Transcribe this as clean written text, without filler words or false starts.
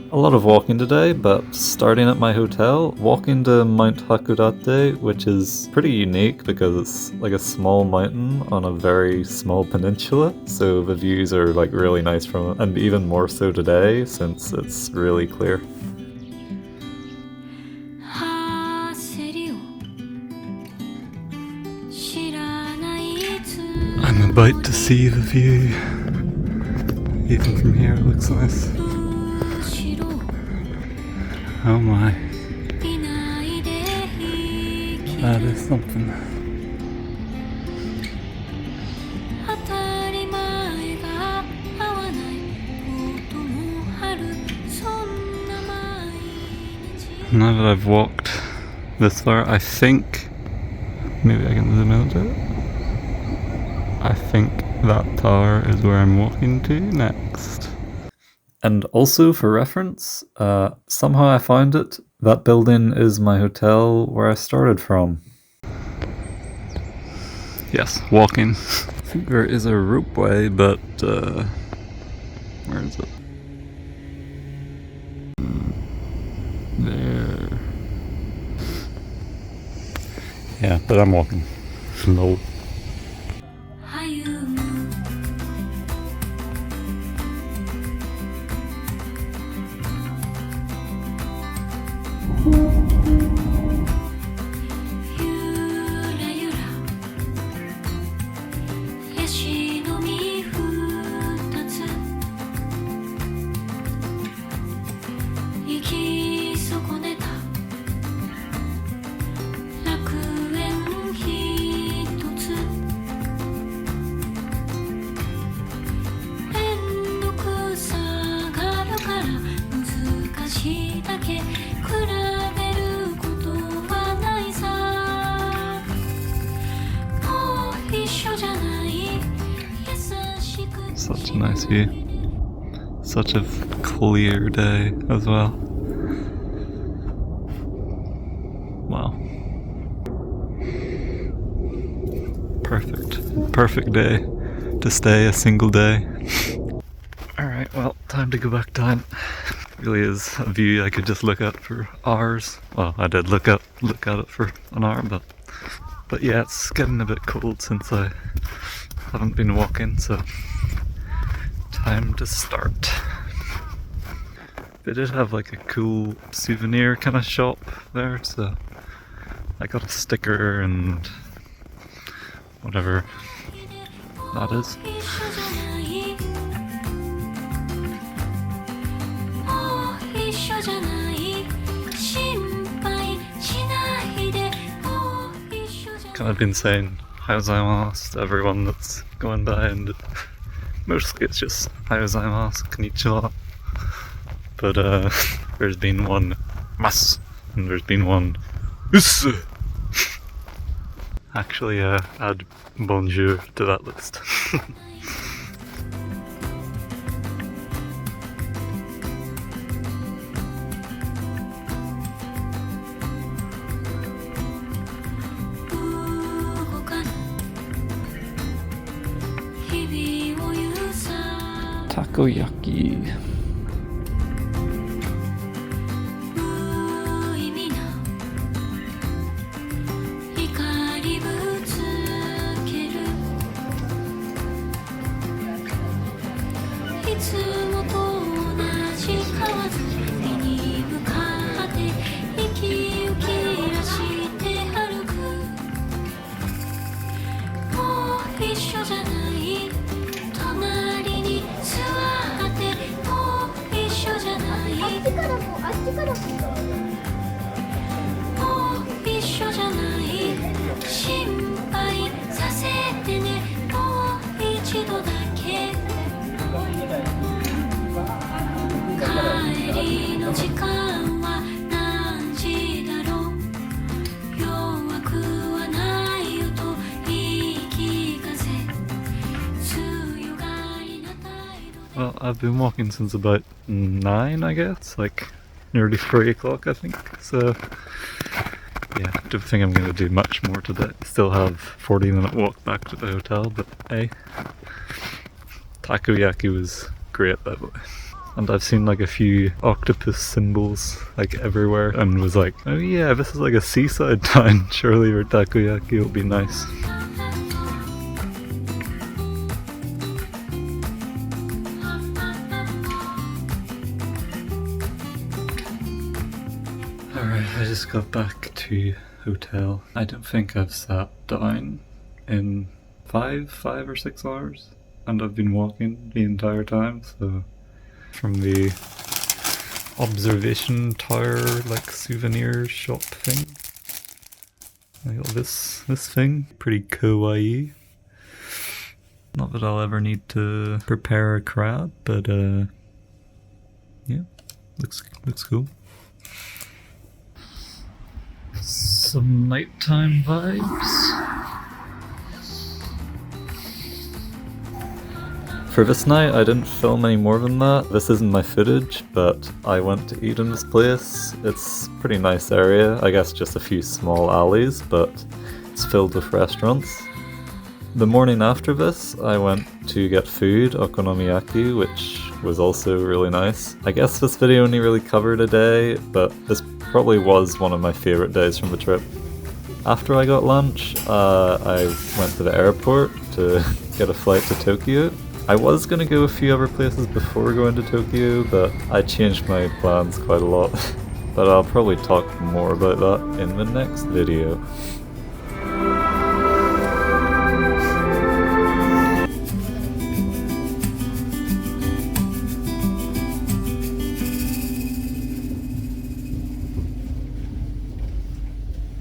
A lot of walking today, but starting at my hotel, walking to Mount Hakodate, which is pretty unique because it's like a small mountain on a very small peninsula, so the views are like really nice from it, and even more so today since it's really clear. I'm about to see the view. Even from here it looks nice. Oh my. That is something. Now that I've walked this far, I think maybe I can zoom out a bit. I think that tower is where I'm walking to next. And also for reference, somehow I found it. That building is my hotel where I started from. Yes, walking. I think there is a ropeway, but where is it? There. Yeah, but I'm walking. Slow. Such a nice view. Such a clear day as well. Wow. Perfect day to stay a single day. Alright, well, time to go back down. Really is a view I could just look at for hours. Well, I did look at it for an hour, but yeah, it's getting a bit cold since I haven't been walking, so time to start. They did have like a cool souvenir kind of shop there, so I got a sticker and whatever that is. Kind of been saying hakozaimasu to everyone that's going by, and mostly it's just hakozaimasu, konnichiwa. But there's been one mas, and there's been one usu. Actually, add bonjour to that list. Takoyaki. Well, I've been walking since about 9, I guess, like nearly 3 o'clock I think, so yeah, I don't think I'm going to do much more today. Still have 40-minute walk back to the hotel, but hey, takoyaki was great by the way. and I've seen like a few octopus symbols like everywhere, and was like, oh yeah, this is like a seaside town, surely your takoyaki will be nice. Alright, I just got back to hotel. I don't think I've sat down in 5 or 6 hours, and I've been walking the entire time, so from the observation tower like souvenir shop thing, I got this thing, pretty kawaii. Not that I'll ever need to prepare a crab, but yeah, looks cool. Some nighttime vibes. For this night, I didn't film any more than that. This isn't my footage, but I went to eat in this place. It's a pretty nice area. I guess just a few small alleys, but it's filled with restaurants. The morning after this, I went to get food, okonomiyaki, which was also really nice. I guess this video only really covered a day, but this probably was one of my favorite days from the trip. After I got lunch, I went to the airport to get a flight to Tokyo. I was going to go a few other places before going to Tokyo, but I changed my plans quite a lot. But I'll probably talk more about that in the next video.